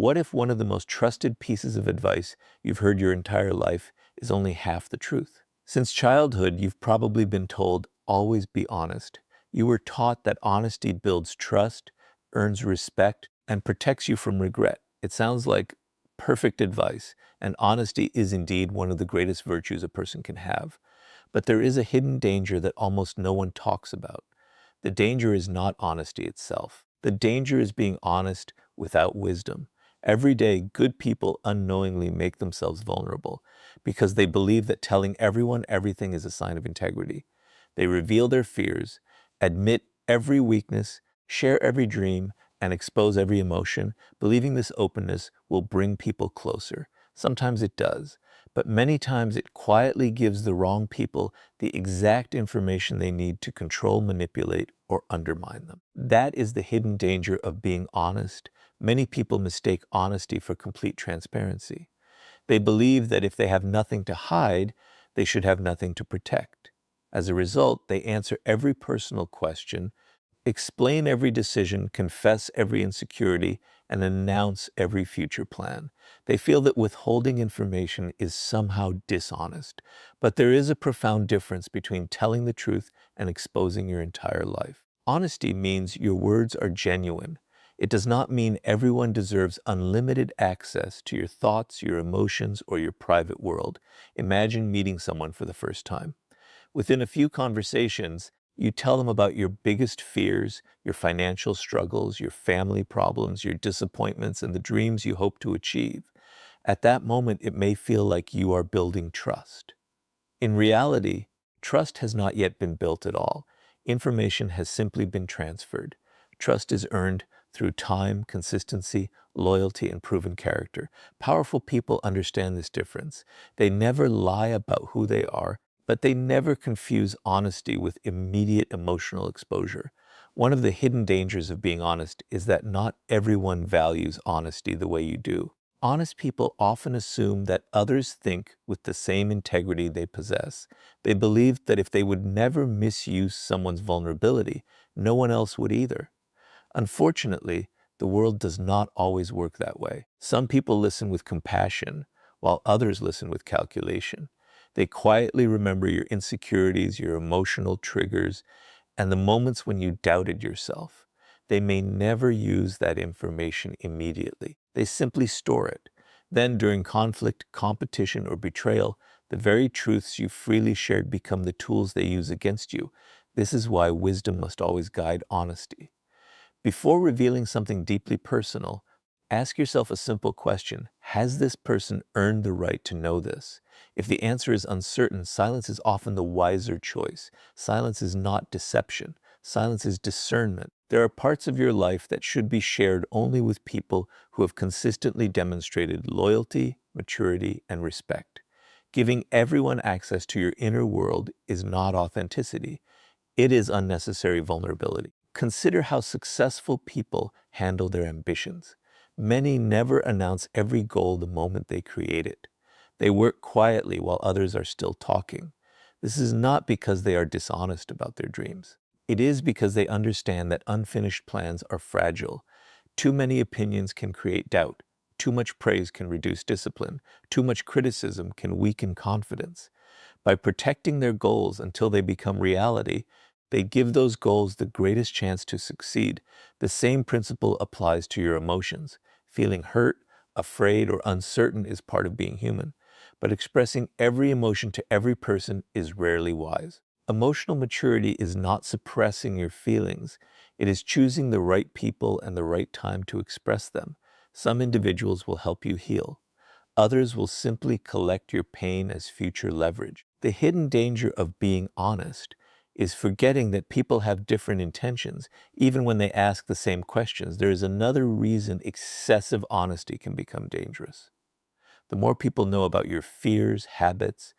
What if one of the most trusted pieces of advice you've heard your entire life is only half the truth? Since childhood, you've probably been told, always be honest. You were taught that honesty builds trust, earns respect, and protects you from regret. It sounds like perfect advice, and honesty is indeed one of the greatest virtues a person can have. But there is a hidden danger that almost no one talks about. The danger is not honesty itself. The danger is being honest without wisdom. Every day, good people unknowingly make themselves vulnerable because they believe that telling everyone everything is a sign of integrity. They reveal their fears, admit every weakness, share every dream, and expose every emotion, believing this openness will bring people closer. Sometimes it does, but many times it quietly gives the wrong people the exact information they need to control, manipulate, or undermine them. That is the hidden danger of being honest. Many people mistake honesty for complete transparency. They believe that if they have nothing to hide, they should have nothing to protect. As a result, they answer every personal question, explain every decision, confess every insecurity, and announce every future plan. They feel that withholding information is somehow dishonest, but there is a profound difference between telling the truth and exposing your entire life. Honesty means your words are genuine. It does not mean everyone deserves unlimited access to your thoughts, your emotions, or your private world. Imagine meeting someone for the first time. Within a few conversations, you tell them about your biggest fears, your financial struggles, your family problems, your disappointments, and the dreams you hope to achieve. At that moment, it may feel like you are building trust. In reality, trust has not yet been built at all. Information has simply been transferred. Trust is earned through time, consistency, loyalty, and proven character. Powerful people understand this difference. They never lie about who they are, but they never confuse honesty with immediate emotional exposure. One of the hidden dangers of being honest is that not everyone values honesty the way you do. Honest people often assume that others think with the same integrity they possess. They believe that if they would never misuse someone's vulnerability, no one else would either. Unfortunately, the world does not always work that way. Some people listen with compassion, while others listen with calculation. They quietly remember your insecurities, your emotional triggers, and the moments when you doubted yourself. They may never use that information immediately. They simply store it. Then, during conflict, competition, or betrayal, the very truths you freely shared become the tools they use against you. This is why wisdom must always guide honesty. Before revealing something deeply personal, ask yourself a simple question. Has this person earned the right to know this? If the answer is uncertain, silence is often the wiser choice. Silence is not deception. Silence is discernment. There are parts of your life that should be shared only with people who have consistently demonstrated loyalty, maturity, and respect. Giving everyone access to your inner world is not authenticity. It is unnecessary vulnerability. Consider how successful people handle their ambitions. Many never announce every goal the moment they create it. They work quietly while others are still talking. This is not because they are dishonest about their dreams. It is because they understand that unfinished plans are fragile. Too many opinions can create doubt. Too much praise can reduce discipline. Too much criticism can weaken confidence. By protecting their goals until they become reality, they give those goals the greatest chance to succeed. The same principle applies to your emotions. Feeling hurt, afraid, or uncertain is part of being human, but expressing every emotion to every person is rarely wise. Emotional maturity is not suppressing your feelings. It is choosing the right people and the right time to express them. Some individuals will help you heal. Others will simply collect your pain as future leverage. The hidden danger of being honest is forgetting that people have different intentions, even when they ask the same questions. There is another reason excessive honesty can become dangerous. The more people know about your fears, habits,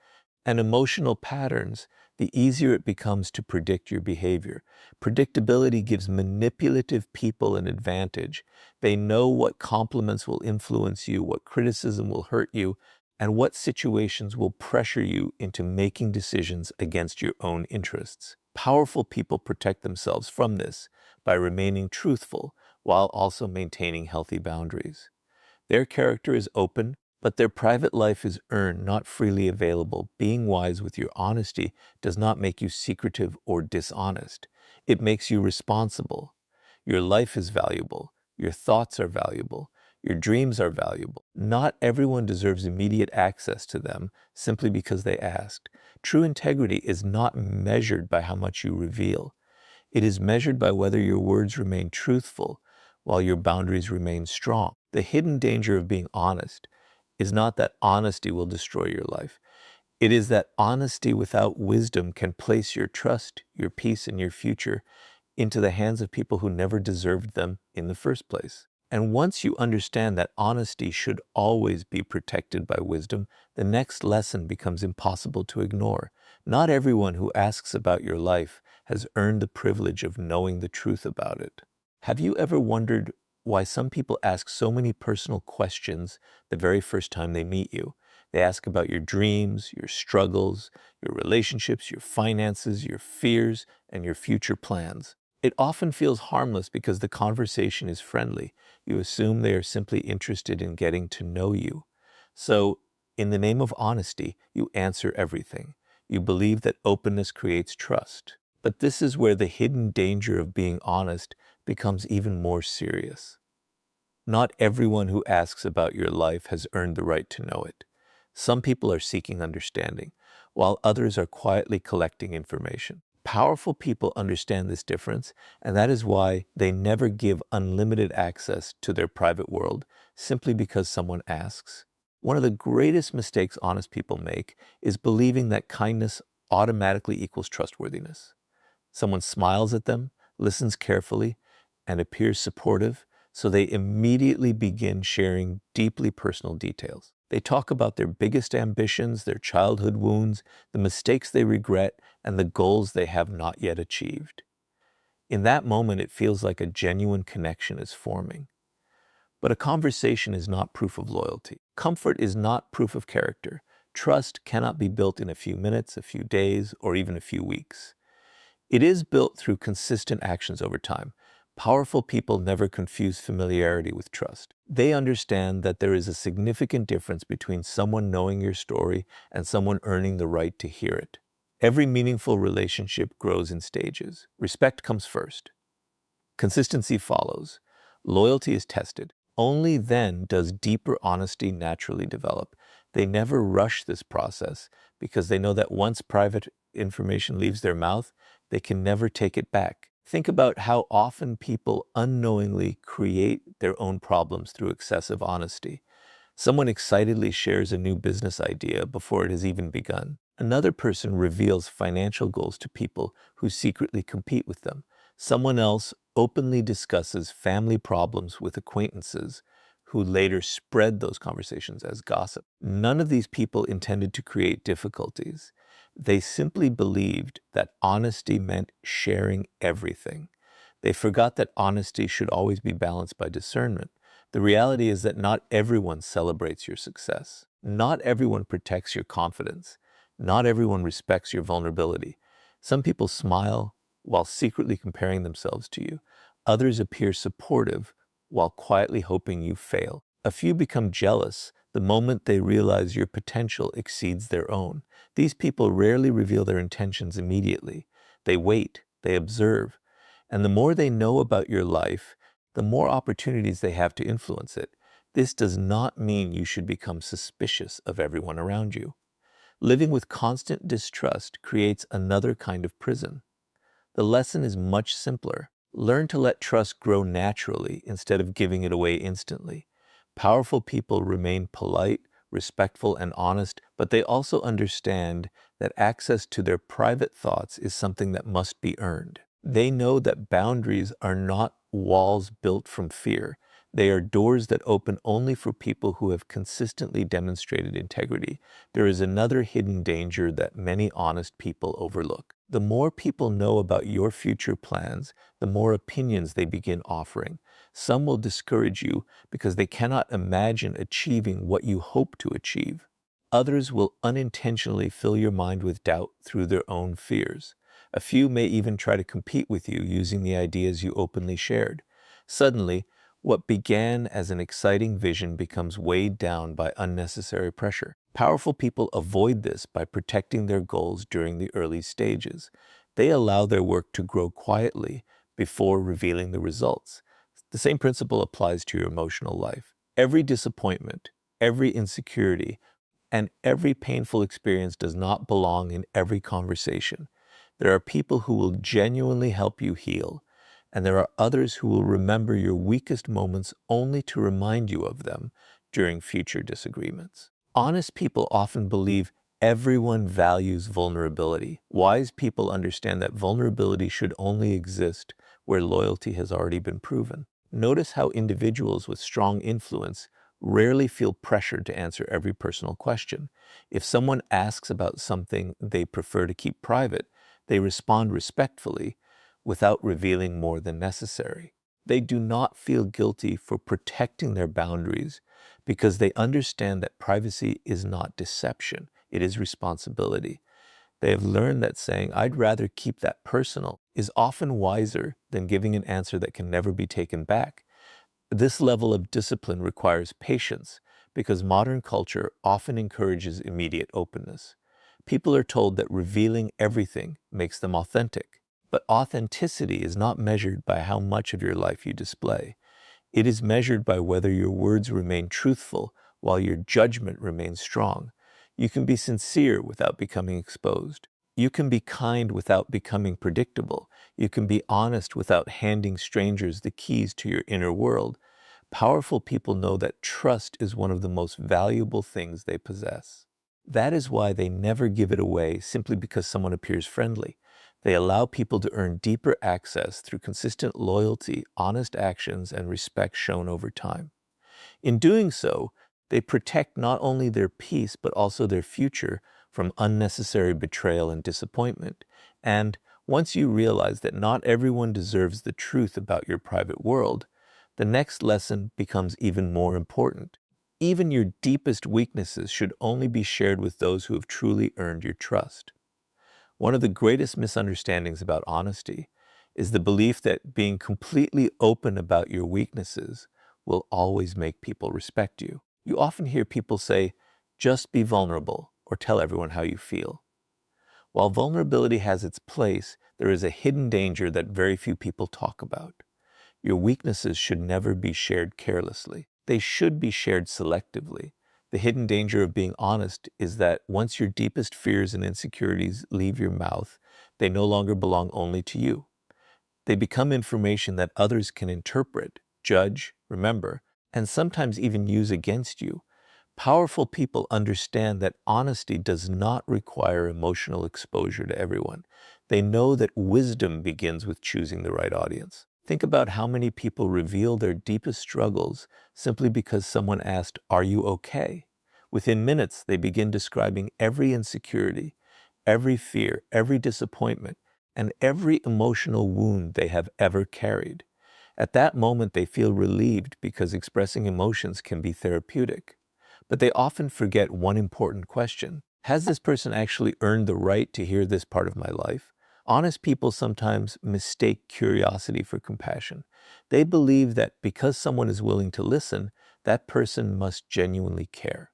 and emotional patterns, the easier it becomes to predict your behavior. Predictability gives manipulative people an advantage. They know what compliments will influence you, what criticism will hurt you, and what situations will pressure you into making decisions against your own interests. Powerful people protect themselves from this by remaining truthful while also maintaining healthy boundaries. Their character is open, but their private life is earned, not freely available. Being wise with your honesty does not make you secretive or dishonest. It makes you responsible. Your life is valuable. Your thoughts are valuable. Your dreams are valuable. Not everyone deserves immediate access to them simply because they asked. True integrity is not measured by how much you reveal. It is measured by whether your words remain truthful while your boundaries remain strong. The hidden danger of being honest is not that honesty will destroy your life. It is that honesty without wisdom can place your trust, your peace, and your future into the hands of people who never deserved them in the first place. And once you understand that honesty should always be protected by wisdom, the next lesson becomes impossible to ignore. Not everyone who asks about your life has earned the privilege of knowing the truth about it. Have you ever wondered why some people ask so many personal questions the very first time they meet you? They ask about your dreams, your struggles, your relationships, your finances, your fears, and your future plans. It often feels harmless because the conversation is friendly. You assume they are simply interested in getting to know you. So, in the name of honesty, you answer everything. You believe that openness creates trust. But this is where the hidden danger of being honest becomes even more serious. Not everyone who asks about your life has earned the right to know it. Some people are seeking understanding, while others are quietly collecting information. Powerful people understand this difference, and that is why they never give unlimited access to their private world simply because someone asks. One of the greatest mistakes honest people make is believing that kindness automatically equals trustworthiness. Someone smiles at them, listens carefully, and appears supportive, so they immediately begin sharing deeply personal details. They talk about their biggest ambitions, their childhood wounds, the mistakes they regret, and the goals they have not yet achieved. In that moment, it feels like a genuine connection is forming. But a conversation is not proof of loyalty. Comfort is not proof of character. Trust cannot be built in a few minutes, a few days, or even a few weeks. It is built through consistent actions over time. Powerful people never confuse familiarity with trust. They understand that there is a significant difference between someone knowing your story and someone earning the right to hear it. Every meaningful relationship grows in stages. Respect comes first. Consistency follows. Loyalty is tested. Only then does deeper honesty naturally develop. They never rush this process because they know that once private information leaves their mouth, they can never take it back. Think about how often people unknowingly create their own problems through excessive honesty. Someone excitedly shares a new business idea before it has even begun. Another person reveals financial goals to people who secretly compete with them. Someone else openly discusses family problems with acquaintances who later spread those conversations as gossip. None of these people intended to create difficulties. They simply believed that honesty meant sharing everything. They forgot that honesty should always be balanced by discernment. The reality is that not everyone celebrates your success. Not everyone protects your confidence. Not everyone respects your vulnerability. Some people smile while secretly comparing themselves to you. Others appear supportive while quietly hoping you fail. A few become jealous the moment they realize your potential exceeds their own. These people rarely reveal their intentions immediately. They wait, they observe, and the more they know about your life, the more opportunities they have to influence it. This does not mean you should become suspicious of everyone around you. Living with constant distrust creates another kind of prison. The lesson is much simpler. Learn to let trust grow naturally instead of giving it away instantly. Powerful people remain polite, respectful, and honest, but they also understand that access to their private thoughts is something that must be earned. They know that boundaries are not walls built from fear. They are doors that open only for people who have consistently demonstrated integrity. There is another hidden danger that many honest people overlook. The more people know about your future plans, the more opinions they begin offering. Some will discourage you because they cannot imagine achieving what you hope to achieve. Others will unintentionally fill your mind with doubt through their own fears. A few may even try to compete with you using the ideas you openly shared. Suddenly, What began as an exciting vision becomes weighed down by unnecessary pressure. Powerful people avoid this by protecting their goals during the early stages. They allow their work to grow quietly before revealing the results. The same principle applies to your emotional life. Every disappointment, every insecurity, and every painful experience does not belong in every conversation. There are people who will genuinely help you heal, and there are others who will remember your weakest moments only to remind you of them during future disagreements. Honest people often believe everyone values vulnerability. Wise people understand that vulnerability should only exist where loyalty has already been proven. Notice how individuals with strong influence rarely feel pressured to answer every personal question. If someone asks about something they prefer to keep private, they respond respectfully without revealing more than necessary. They do not feel guilty for protecting their boundaries because they understand that privacy is not deception, it is responsibility. They have learned that saying, "I'd rather keep that personal," is often wiser than giving an answer that can never be taken back. This level of discipline requires patience because modern culture often encourages immediate openness. People are told that revealing everything makes them authentic, but authenticity is not measured by how much of your life you display. It is measured by whether your words remain truthful while your judgment remains strong. You can be sincere without becoming exposed. You can be kind without becoming predictable. You can be honest without handing strangers the keys to your inner world. Powerful people know that trust is one of the most valuable things they possess. That is why they never give it away simply because someone appears friendly. They allow people to earn deeper access through consistent loyalty, honest actions, and respect shown over time. In doing so, they protect not only their peace but also their future from unnecessary betrayal and disappointment. And once you realize that not everyone deserves the truth about your private world, the next lesson becomes even more important. Even your deepest weaknesses should only be shared with those who have truly earned your trust. One of the greatest misunderstandings about honesty is the belief that being completely open about your weaknesses will always make people respect you. You often hear people say, "Just be vulnerable," or "Tell everyone how you feel." While vulnerability has its place, there is a hidden danger that very few people talk about. Your weaknesses should never be shared carelessly. They should be shared selectively. The hidden danger of being honest is that once your deepest fears and insecurities leave your mouth, they no longer belong only to you. They become information that others can interpret, judge, remember, and sometimes even use against you. Powerful people understand that honesty does not require emotional exposure to everyone. They know that wisdom begins with choosing the right audience. Think about how many people reveal their deepest struggles simply because someone asked, "Are you okay?" Within minutes, they begin describing every insecurity, every fear, every disappointment, and every emotional wound they have ever carried. At that moment, they feel relieved because expressing emotions can be therapeutic. But they often forget one important question. Has this person actually earned the right to hear this part of my life? Honest people sometimes mistake curiosity for compassion. They believe that because someone is willing to listen, that person must genuinely care.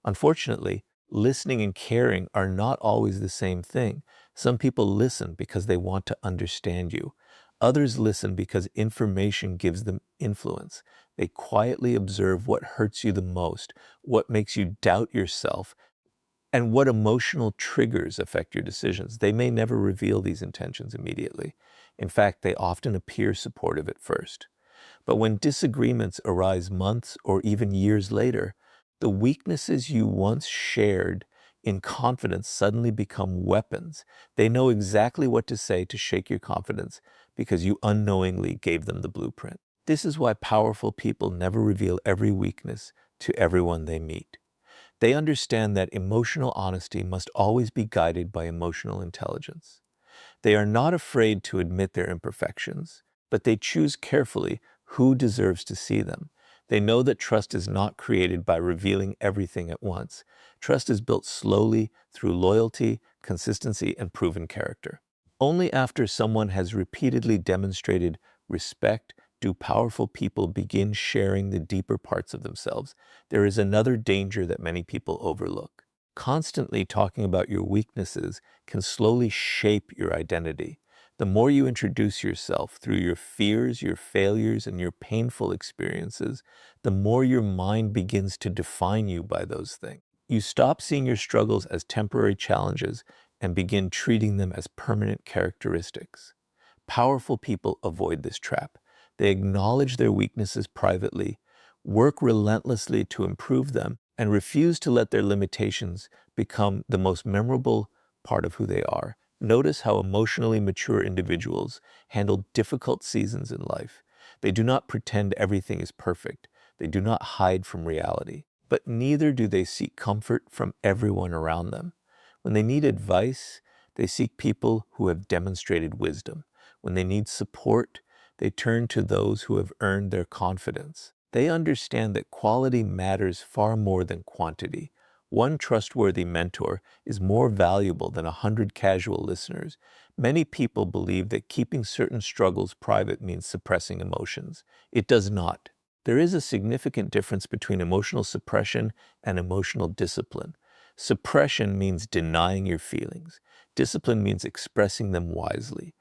Unfortunately, listening and caring are not always the same thing. Some people listen because they want to understand you. Others listen because information gives them influence. They quietly observe what hurts you the most, what makes you doubt yourself, and what emotional triggers affect your decisions. They may never reveal these intentions immediately. In fact, they often appear supportive at first. But when disagreements arise months or even years later, the weaknesses you once shared in confidence suddenly become weapons. They know exactly what to say to shake your confidence because you unknowingly gave them the blueprint. This is why powerful people never reveal every weakness to everyone they meet. They understand that emotional honesty must always be guided by emotional intelligence. They are not afraid to admit their imperfections, but they choose carefully who deserves to see them. They know that trust is not created by revealing everything at once. Trust is built slowly through loyalty, consistency, and proven character. Only after someone has repeatedly demonstrated respect, do powerful people begin sharing the deeper parts of themselves, there is another danger that many people overlook. Constantly talking about your weaknesses can slowly shape your identity. The more you introduce yourself through your fears, your failures, and your painful experiences, the more your mind begins to define you by those things. You stop seeing your struggles as temporary challenges and begin treating them as permanent characteristics. Powerful people avoid this trap. They acknowledge their weaknesses privately, work relentlessly to improve them, and refuse to let their limitations become the most memorable part of who they are. Notice how emotionally mature individuals handle difficult seasons in life. They do not pretend everything is perfect. They do not hide from reality. But neither do they seek comfort from everyone around them. When they need advice, they seek people who have demonstrated wisdom. When they need support, they turn to those who have earned their confidence. They understand that quality matters far more than quantity. One trustworthy mentor is more valuable than 100 casual listeners. Many people believe that keeping certain struggles private means suppressing emotions. It does not. There is a significant difference between emotional suppression and emotional discipline. Suppression means denying your feelings. Discipline means expressing them wisely.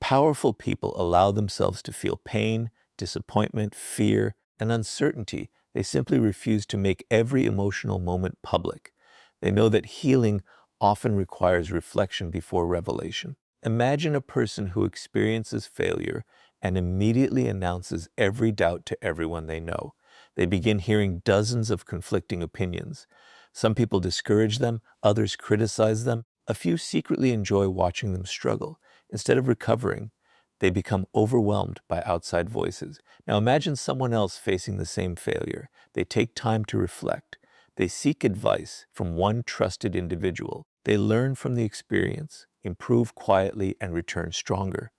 Powerful people allow themselves to feel pain, disappointment, fear, and uncertainty. They simply refuse to make every emotional moment public. They know that healing often requires reflection before revelation. Imagine a person who experiences failure and immediately announces every doubt to everyone they know. They begin hearing dozens of conflicting opinions. Some people discourage them, others criticize them. A few secretly enjoy watching them struggle. Instead of recovering, they become overwhelmed by outside voices. Now imagine someone else facing the same failure. They take time to reflect. They seek advice from one trusted individual. They learn from the experience, improve quietly, and return stronger.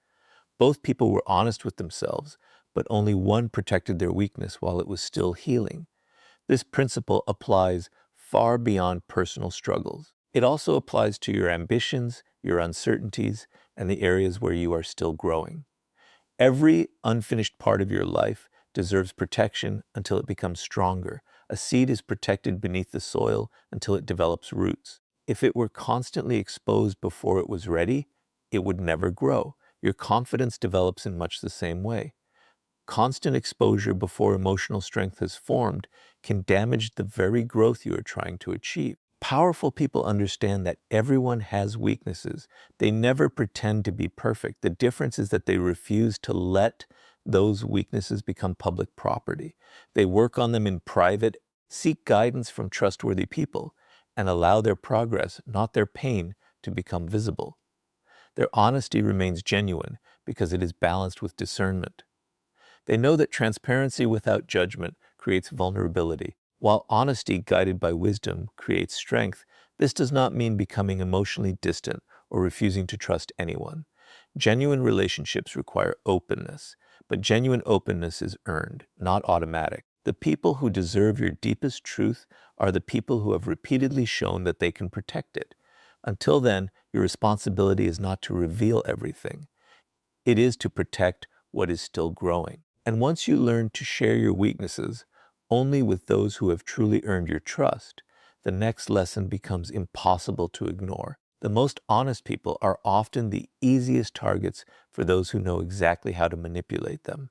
Both people were honest with themselves, but only one protected their weakness while it was still healing. This principle applies far beyond personal struggles. It also applies to your ambitions, your uncertainties, and the areas where you are still growing. Every unfinished part of your life deserves protection until it becomes stronger. A seed is protected beneath the soil until it develops roots. If it were constantly exposed before it was ready, it would never grow. Your confidence develops in much the same way. Constant exposure before emotional strength has formed can damage the very growth you are trying to achieve. Powerful people understand that everyone has weaknesses. They never pretend to be perfect. The difference is that they refuse to let those weaknesses become public property. They work on them in private, seek guidance from trustworthy people, and allow their progress, not their pain, to become visible. Their honesty remains genuine because it is balanced with discernment. They know that transparency without judgment creates vulnerability, while honesty guided by wisdom creates strength. This does not mean becoming emotionally distant or refusing to trust anyone. Genuine relationships require openness, but genuine openness is earned, not automatic. The people who deserve your deepest truth are the people who have repeatedly shown that they can protect it. Until then, your responsibility is not to reveal everything. It is to protect what is still growing. And once you learn to share your weaknesses only with those who have truly earned your trust, the next lesson becomes impossible to ignore. The most honest people are often the easiest targets for those who know exactly how to manipulate them.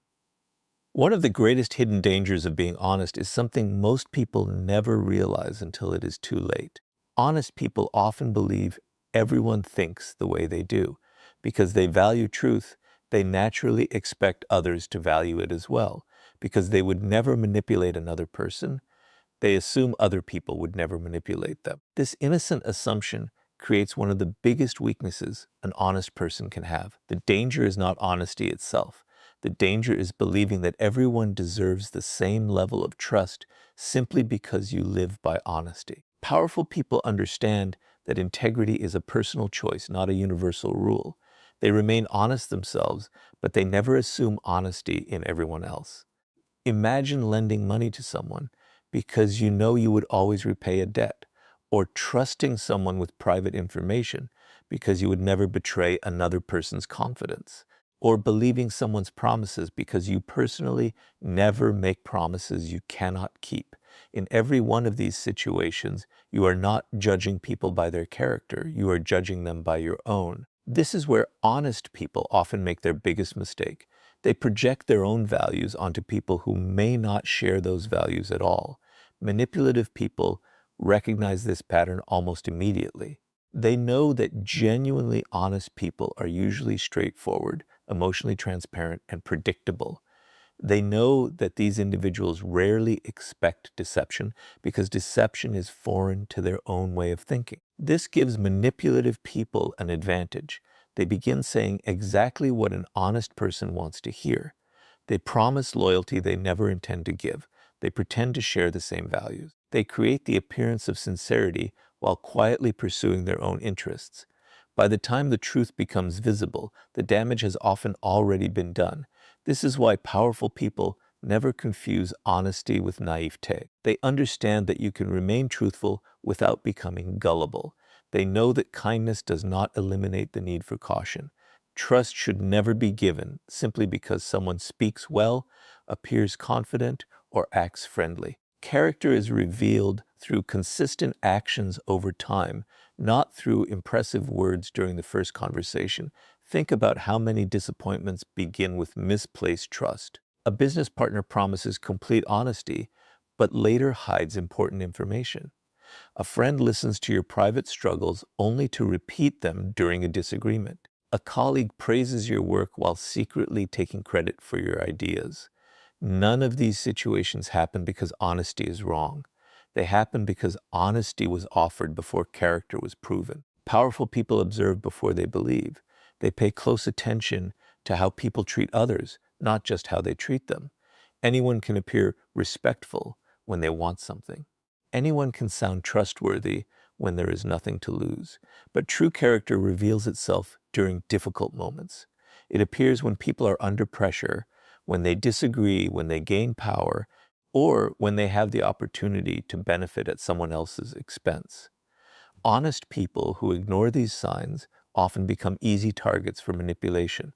One of the greatest hidden dangers of being honest is something most people never realize until it is too late. Honest people often believe everyone thinks the way they do. Because they value truth, they naturally expect others to value it as well. Because they would never manipulate another person, they assume other people would never manipulate them. This innocent assumption creates one of the biggest weaknesses an honest person can have. The danger is not honesty itself. The danger is believing that everyone deserves the same level of trust simply because you live by honesty. Powerful people understand that integrity is a personal choice, not a universal rule. They remain honest themselves, but they never assume honesty in everyone else. Imagine lending money to someone because you know you would always repay a debt, or trusting someone with private information because you would never betray another person's confidence. or believing someone's promises because you personally never make promises you cannot keep. In every one of these situations, you are not judging people by their character, you are judging them by your own. This is where honest people often make their biggest mistake. They project their own values onto people who may not share those values at all. Manipulative people recognize this pattern almost immediately. They know that genuinely honest people are usually straightforward, emotionally transparent, and predictable. They know that these individuals rarely expect deception because deception is foreign to their own way of thinking. This gives manipulative people an advantage. They begin saying exactly what an honest person wants to hear. They promise loyalty they never intend to give. They pretend to share the same values. They create the appearance of sincerity while quietly pursuing their own interests. By the time the truth becomes visible, the damage has often already been done. This is why powerful people never confuse honesty with naivete. They understand that you can remain truthful without becoming gullible. They know that kindness does not eliminate the need for caution. Trust should never be given simply because someone speaks well, appears confident, or acts friendly. Character is revealed through consistent actions over time, not through impressive words during the first conversation. Think about how many disappointments begin with misplaced trust. A business partner promises complete honesty, but later hides important information. A friend listens to your private struggles only to repeat them during a disagreement. A colleague praises your work while secretly taking credit for your ideas. None of these situations happen because honesty is wrong. They happen because honesty was offered before character was proven. Powerful people observe before they believe. They pay close attention to how people treat others, not just how they treat them. Anyone can appear respectful when they want something. Anyone can sound trustworthy when there is nothing to lose. But true character reveals itself during difficult moments. It appears when people are under pressure, when they disagree, when they gain power, or when they have the opportunity to benefit at someone else's expense. Honest people who ignore these signs often become easy targets for manipulation.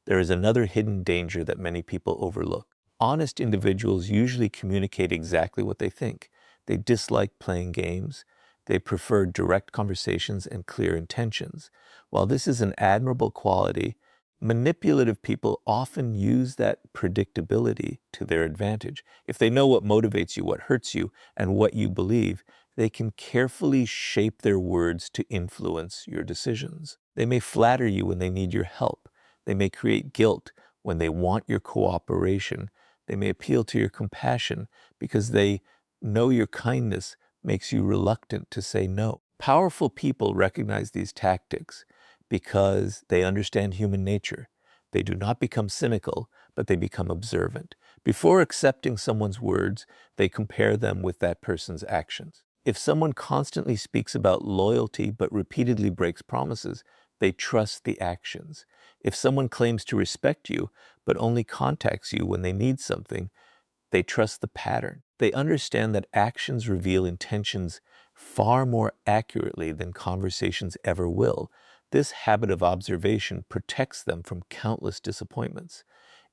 There is another hidden danger that many people overlook. Honest individuals usually communicate exactly what they think. They dislike playing games. They prefer direct conversations and clear intentions. While this is an admirable quality, manipulative people often use that predictability to their advantage. If they know what motivates you, what hurts you, and what you believe, they can carefully shape their words to influence your decisions. They may flatter you when they need your help. They may create guilt when they want your cooperation. They may appeal to your compassion because they know your kindness makes you reluctant to say no. Powerful people recognize these tactics because they understand human nature. They do not become cynical, but they become observant. Before accepting someone's words, they compare them with that person's actions. If someone constantly speaks about loyalty but repeatedly breaks promises, they trust the actions. If someone claims to respect you but only contacts you when they need something, they trust the pattern. They understand that actions reveal intentions far more accurately than conversations ever will. This habit of observation protects them from countless disappointments.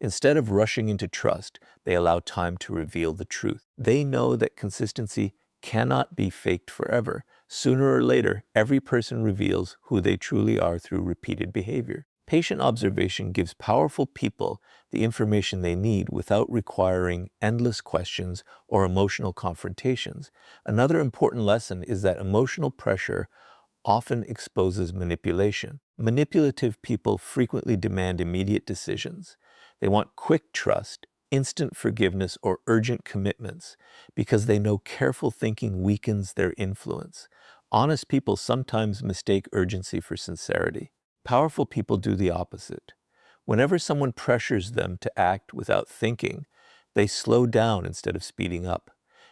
Instead of rushing into trust, they allow time to reveal the truth. They know that consistency cannot be faked forever. Sooner or later, every person reveals who they truly are through repeated behavior. Patient observation gives powerful people the information they need without requiring endless questions or emotional confrontations. Another important lesson is that emotional pressure often exposes manipulation. Manipulative people frequently demand immediate decisions. They want quick trust, instant forgiveness, or urgent commitments because they know careful thinking weakens their influence. Honest people sometimes mistake urgency for sincerity. Powerful people do the opposite. Whenever someone pressures them to act without thinking, they slow down instead of speeding up.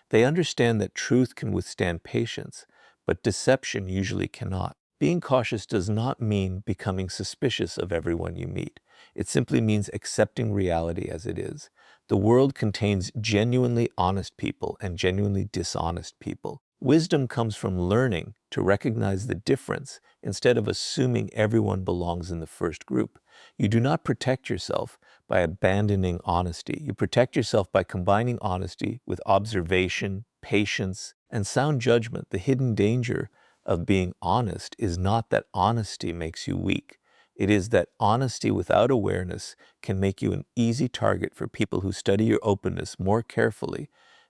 They understand that truth can withstand patience, but deception usually cannot. Being cautious does not mean becoming suspicious of everyone you meet. It simply means accepting reality as it is. The world contains genuinely honest people and genuinely dishonest people. Wisdom comes from learning to recognize the difference instead of assuming everyone belongs in the first group. You do not protect yourself by abandoning honesty. You protect yourself by combining honesty with observation, patience, and sound judgment. The hidden danger of being honest is not that honesty makes you weak. It is that honesty without awareness can make you an easy target for people who study your openness more carefully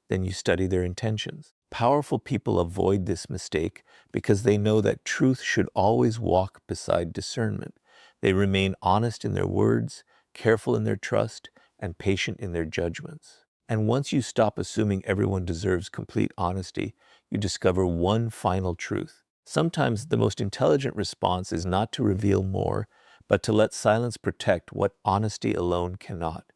than you study their intentions. Powerful people avoid this mistake because they know that truth should always walk beside discernment. They remain honest in their words, careful in their trust, and patient in their judgments. And once you stop assuming everyone deserves complete honesty, you discover one final truth. Sometimes the most intelligent response is not to reveal more, but to let silence protect what honesty alone cannot.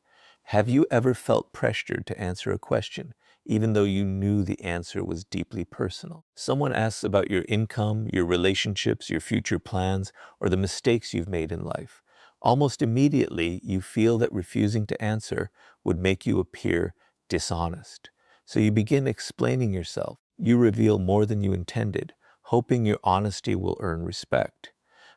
Have you ever felt pressured to answer a question, even though you knew the answer was deeply personal? Someone asks about your income, your relationships, your future plans, or the mistakes you've made in life. Almost immediately, you feel that refusing to answer would make you appear dishonest. So you begin explaining yourself. You reveal more than you intended, hoping your honesty will earn respect.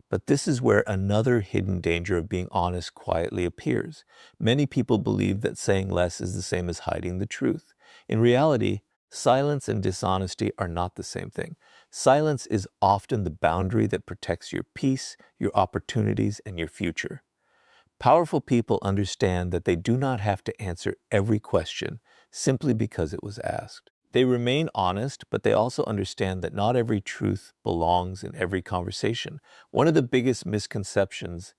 But this is where another hidden danger of being honest quietly appears. Many people believe that saying less is the same as hiding the truth. In reality, silence and dishonesty are not the same thing. Silence is often the boundary that protects your peace, your opportunities, and your future. Powerful people understand that they do not have to answer every question simply because it was asked. They remain honest, but they also understand that not every truth belongs in every conversation. One of the biggest misconceptions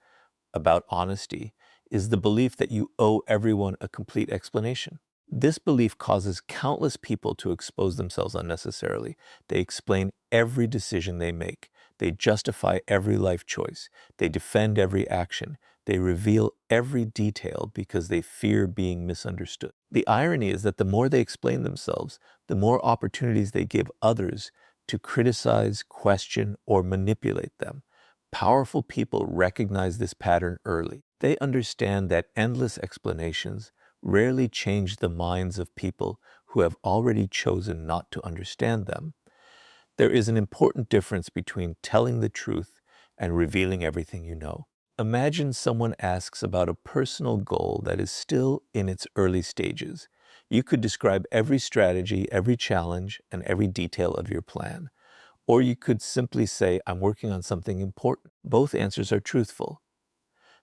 about honesty is the belief that you owe everyone a complete explanation. This belief causes countless people to expose themselves unnecessarily. They explain every decision they make. They justify every life choice. They defend every action. They reveal every detail because they fear being misunderstood. The irony is that the more they explain themselves, the more opportunities they give others to criticize, question, or manipulate them. Powerful people recognize this pattern early. They understand that endless explanations rarely change the minds of people who have already chosen not to understand them. There is an important difference between telling the truth and revealing everything you know. Imagine someone asks about a personal goal that is still in its early stages. You could describe every strategy, every challenge, and every detail of your plan. Or you could simply say, I'm working on something important. Both answers are truthful.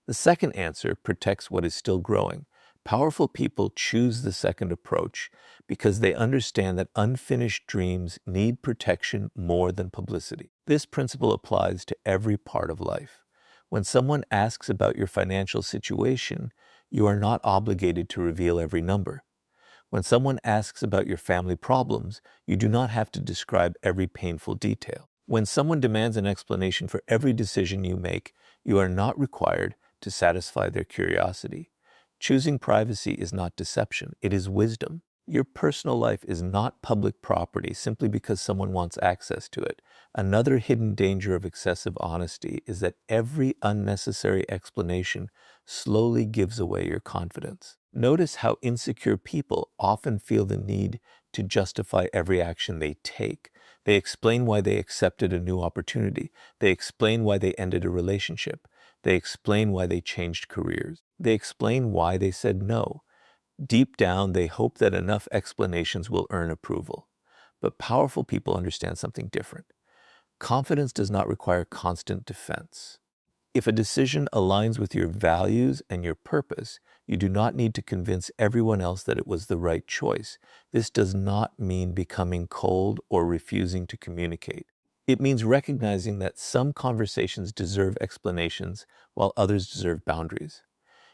The second answer protects what is still growing. Powerful people choose the second approach because they understand that unfinished dreams need protection more than publicity. This principle applies to every part of life. When someone asks about your financial situation, you are not obligated to reveal every number. When someone asks about your family problems, you do not have to describe every painful detail. When someone demands an explanation for every decision you make, you are not required to satisfy their curiosity. Choosing privacy is not deception, it is wisdom. Your personal life is not public property simply because someone wants access to it. Another hidden danger of excessive honesty is that every unnecessary explanation slowly gives away your confidence. Notice how insecure people often feel the need to justify every action they take. They explain why they accepted a new opportunity. They explain why they ended a relationship. They explain why they changed careers. They explain why they said no. Deep down, they hope that enough explanations will earn approval. But powerful people understand something different. Confidence does not require constant defense. If a decision aligns with your values and your purpose, you do not need to convince everyone else that it was the right choice. This does not mean becoming cold or refusing to communicate. It means recognizing that some conversations deserve explanations while others deserve boundaries.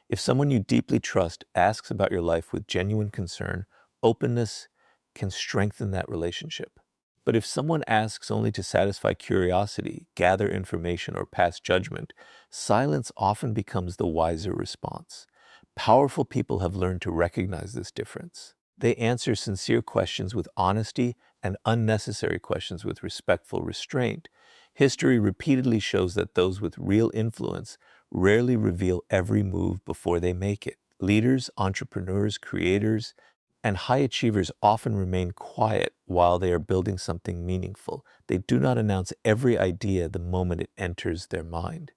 If someone you deeply trust asks about your life with genuine concern, openness can strengthen that relationship. But if someone asks only to satisfy curiosity, gather information, or pass judgment, silence often becomes the wiser response. Powerful people have learned to recognize this difference. They answer sincere questions with honesty and unnecessary questions with respectful restraint. History repeatedly shows that those with real influence rarely reveal every move before they make it. Leaders, entrepreneurs, creators, and high achievers often remain quiet while they are building something meaningful. They do not announce every idea the moment it enters their mind.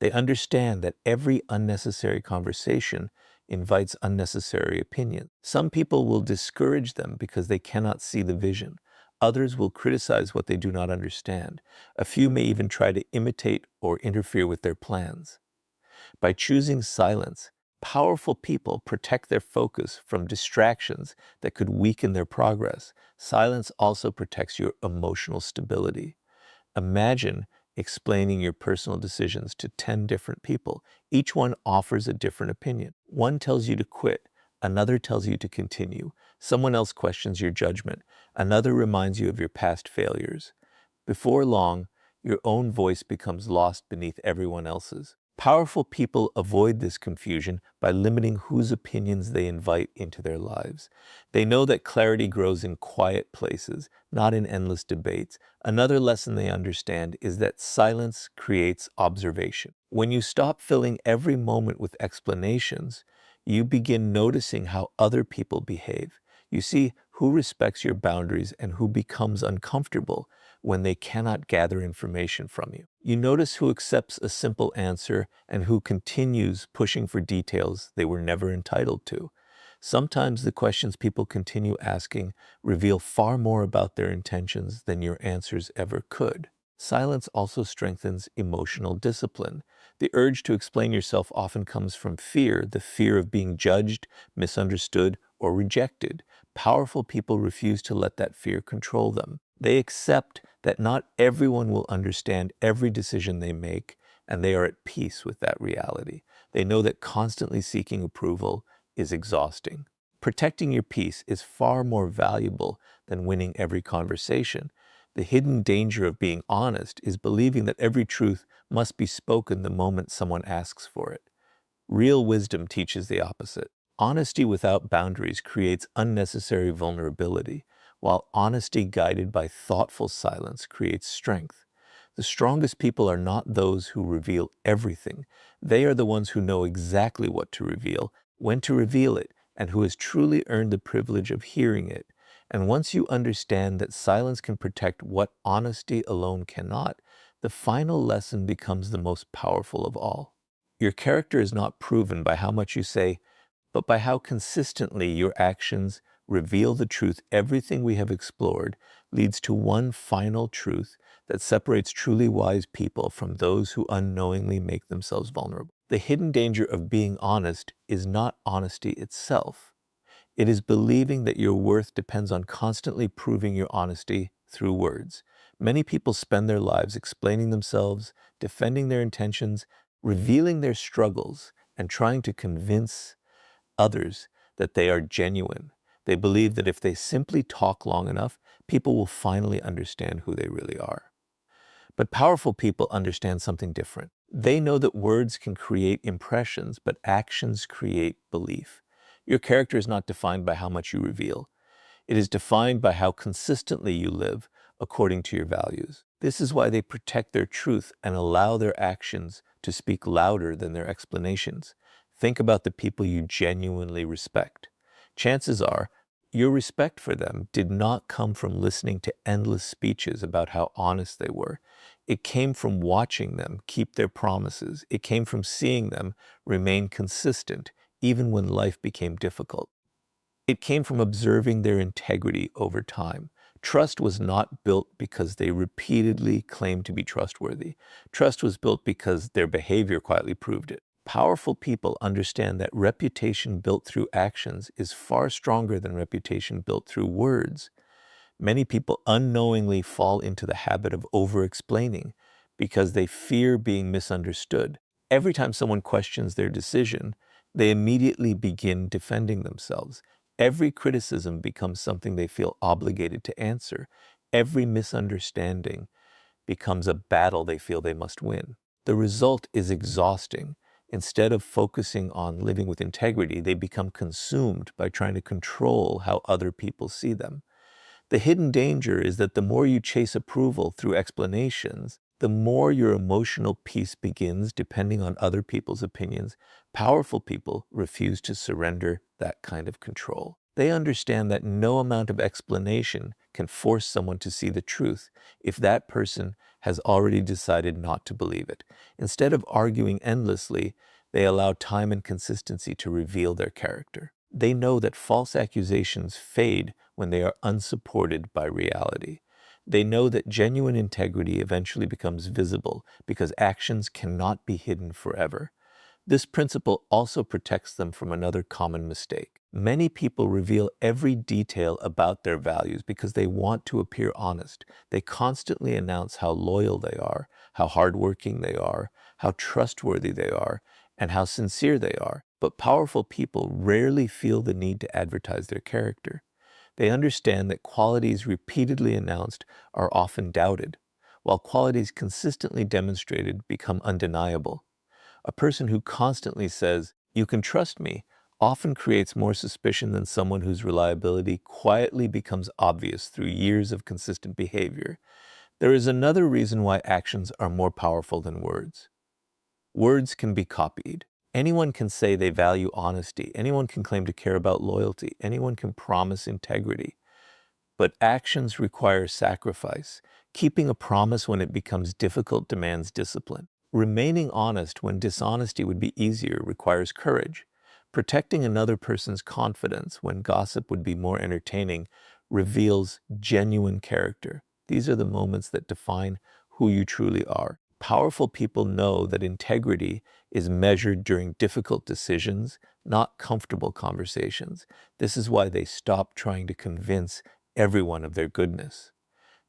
They understand that every unnecessary conversation invites unnecessary opinion. Some people will discourage them because they cannot see the vision. Others will criticize what they do not understand. A few may even try to imitate or interfere with their plans. By choosing silence, powerful people protect their focus from distractions that could weaken their progress. Silence also protects your emotional stability. Imagine explaining your personal decisions to 10 different people. Each one offers a different opinion. One tells you to quit, another tells you to continue. Someone else questions your judgment, another reminds you of your past failures. Before long, your own voice becomes lost beneath everyone else's. Powerful people avoid this confusion by limiting whose opinions they invite into their lives. They know that clarity grows in quiet places, not in endless debates. Another lesson they understand is that silence creates observation. When you stop filling every moment with explanations, you begin noticing how other people behave. You see who respects your boundaries and who becomes uncomfortable when they cannot gather information from you. You notice who accepts a simple answer and who continues pushing for details they were never entitled to. Sometimes the questions people continue asking reveal far more about their intentions than your answers ever could. Silence also strengthens emotional discipline. The urge to explain yourself often comes from fear, the fear of being judged, misunderstood, or rejected. Powerful people refuse to let that fear control them. They accept that not everyone will understand every decision they make, and they are at peace with that reality. They know that constantly seeking approval is exhausting. Protecting your peace is far more valuable than winning every conversation. The hidden danger of being honest is believing that every truth must be spoken the moment someone asks for it. Real wisdom teaches the opposite. Honesty without boundaries creates unnecessary vulnerability, while honesty guided by thoughtful silence creates strength. The strongest people are not those who reveal everything. They are the ones who know exactly what to reveal, when to reveal it, and who has truly earned the privilege of hearing it. And once you understand that silence can protect what honesty alone cannot, the final lesson becomes the most powerful of all. Your character is not proven by how much you say, but by how consistently your actions reveal the truth. Everything we have explored leads to one final truth that separates truly wise people from those who unknowingly make themselves vulnerable. The hidden danger of being honest is not honesty itself. It is believing that your worth depends on constantly proving your honesty through words. Many people spend their lives explaining themselves, defending their intentions, revealing their struggles, and trying to convince others that they are genuine. They believe that if they simply talk long enough, people will finally understand who they really are. But powerful people understand something different. They know that words can create impressions, but actions create belief. Your character is not defined by how much you reveal. It is defined by how consistently you live according to your values. This is why they protect their truth and allow their actions to speak louder than their explanations. Think about the people you genuinely respect. Chances are, your respect for them did not come from listening to endless speeches about how honest they were. It came from watching them keep their promises. It came from seeing them remain consistent even when life became difficult. It came from observing their integrity over time. Trust was not built because they repeatedly claimed to be trustworthy. Trust was built because their behavior quietly proved it. Powerful people understand that reputation built through actions is far stronger than reputation built through words. Many people unknowingly fall into the habit of over-explaining because they fear being misunderstood. Every time someone questions their decision, they immediately begin defending themselves. Every criticism becomes something they feel obligated to answer. Every misunderstanding becomes a battle they feel they must win. The result is exhausting. Instead of focusing on living with integrity, they become consumed by trying to control how other people see them. The hidden danger is that the more you chase approval through explanations, the more your emotional peace begins depending on other people's opinions. Powerful people refuse to surrender that kind of control. They understand that no amount of explanation can force someone to see the truth if that person has already decided not to believe it. Instead of arguing endlessly, they allow time and consistency to reveal their character. They know that false accusations fade when they are unsupported by reality. They know that genuine integrity eventually becomes visible because actions cannot be hidden forever. This principle also protects them from another common mistake. Many people reveal every detail about their values because they want to appear honest. They constantly announce how loyal they are, how hardworking they are, how trustworthy they are, and how sincere they are. But powerful people rarely feel the need to advertise their character. They understand that qualities repeatedly announced are often doubted, while qualities consistently demonstrated become undeniable. A person who constantly says, "You can trust me," often creates more suspicion than someone whose reliability quietly becomes obvious through years of consistent behavior. There is another reason why actions are more powerful than words. Words can be copied. Anyone can say they value honesty. Anyone can claim to care about loyalty. Anyone can promise integrity. But actions require sacrifice. Keeping a promise when it becomes difficult demands discipline. Remaining honest when dishonesty would be easier requires courage. Protecting another person's confidence when gossip would be more entertaining reveals genuine character. These are the moments that define who you truly are. Powerful people know that integrity is measured during difficult decisions, not comfortable conversations. This is why they stop trying to convince everyone of their goodness.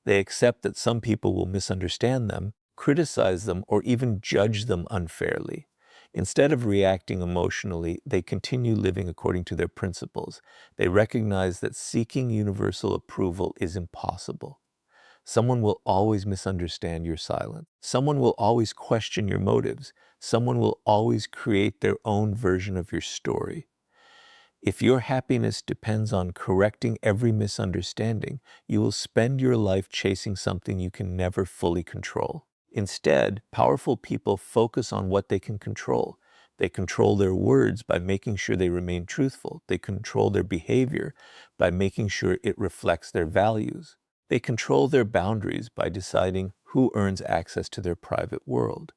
They accept that some people will misunderstand them, criticize them, or even judge them unfairly. Instead of reacting emotionally, they continue living according to their principles. They recognize that seeking universal approval is impossible. Someone will always misunderstand your silence. Someone will always question your motives. Someone will always create their own version of your story. If your happiness depends on correcting every misunderstanding, you will spend your life chasing something you can never fully control. Instead, powerful people focus on what they can control. They control their words by making sure they remain truthful. They control their behavior by making sure it reflects their values. They control their boundaries by deciding who earns access to their private world.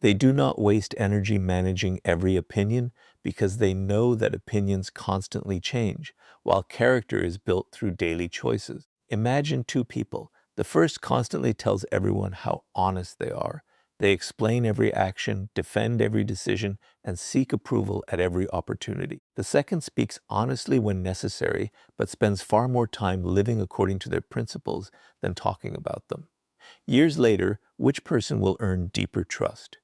They do not waste energy managing every opinion because they know that opinions constantly change, while character is built through daily choices. Imagine two people. The first constantly tells everyone how honest they are. They explain every action, defend every decision, and seek approval at every opportunity. The second speaks honestly when necessary, but spends far more time living according to their principles than talking about them. Years later, which person will earn deeper trust?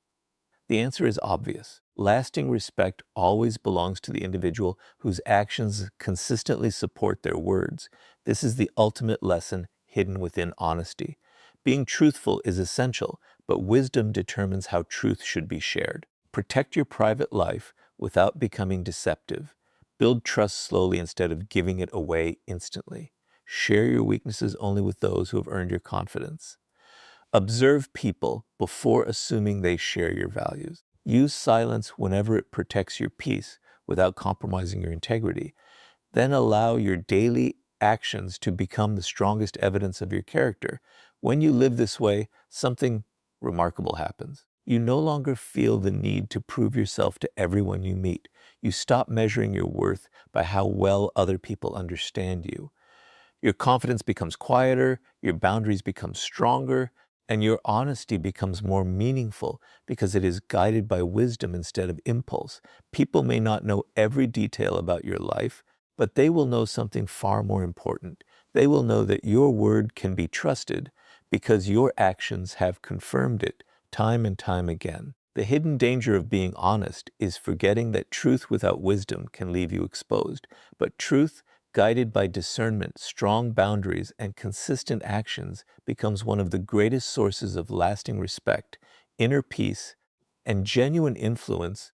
The answer is obvious. Lasting respect always belongs to the individual whose actions consistently support their words. This is the ultimate lesson hidden within honesty. Being truthful is essential, but wisdom determines how truth should be shared. Protect your private life without becoming deceptive. Build trust slowly instead of giving it away instantly. Share your weaknesses only with those who have earned your confidence. Observe people before assuming they share your values. Use silence whenever it protects your peace without compromising your integrity. Then allow your daily actions to become the strongest evidence of your character. When you live this way, something remarkable happens. You no longer feel the need to prove yourself to everyone you meet. You stop measuring your worth by how well other people understand you. Your confidence becomes quieter, your boundaries become stronger, and your honesty becomes more meaningful because it is guided by wisdom instead of impulse. People may not know every detail about your life, but they will know something far more important. They will know that your word can be trusted because your actions have confirmed it time and time again. The hidden danger of being honest is forgetting that truth without wisdom can leave you exposed, but truth guided by discernment, strong boundaries, and consistent actions, becomes one of the greatest sources of lasting respect, inner peace, and genuine influence